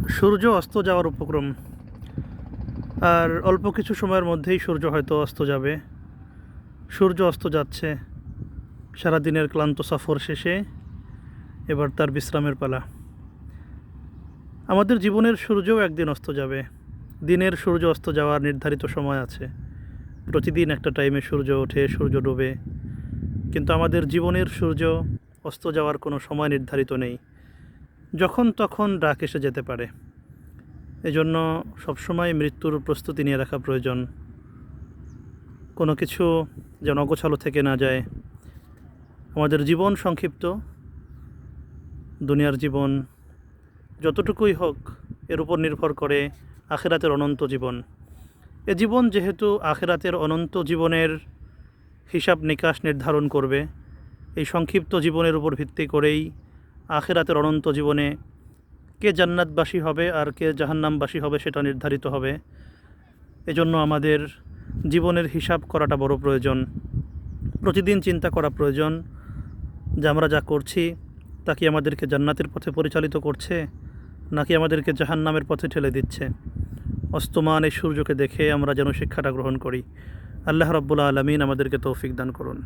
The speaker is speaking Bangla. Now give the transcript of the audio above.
সূর্য অস্ত যাওয়ার উপক্রম, আর অল্প কিছু সময়ের মধ্যেই সূর্য হয়তো অস্ত যাবে। সূর্য অস্ত যাচ্ছে, সারাদিনের ক্লান্ত সফর শেষে এবার তার বিশ্রামের পালা। আমাদের জীবনের সূর্যও একদিন অস্ত যাবে। দিনের সূর্য অস্ত যাওয়ার নির্ধারিত সময় আছে। প্রতিদিন একটা টাইমে সূর্য ওঠে, সূর্য ডোবে, কিন্তু আমাদের জীবনের সূর্য অস্ত যাওয়ার কোনো সময় নির্ধারিত নেই। যখন তখন ডাক এসে যেতে পারে। এজন্য সবসময় মৃত্যুর প্রস্তুতি নিয়ে রাখা প্রয়োজন। কোনো কিছু যেন অগোছালো থেকে না যায়। আমাদের জীবন সংক্ষিপ্ত, দুনিয়ার জীবন যতটুকুই হোক এর উপর নির্ভর করে আখিরাতের অনন্ত জীবন। এ জীবন যেহেতু আখিরাতের অনন্ত জীবনের হিসাব নিকাশ নির্ধারণ করবে, এই সংক্ষিপ্ত জীবনের উপর ভিত্তি করেই আখিরাতের অনন্ত জীবনে কে জান্নাতবাসী হবে আর কে জাহান্নামবাসী হবে সেটা নির্ধারিত হবে। এজন্য আমাদের জীবনের হিসাব করাটা বড় প্রয়োজন। প্রতিদিন চিন্তা করা প্রয়োজন যে আমরা যা করছি তা কি আমাদেরকে জান্নাতের পথে পরিচালিত করছে নাকি আমাদেরকে জাহান্নামের পথে ঠেলে দিচ্ছে। অস্তমান এই সূর্যকে দেখে আমরা যেন শিক্ষাটা গ্রহণ করি। আল্লাহ রাব্বুল আলামিন আমাদেরকে তৌফিক দান করুন।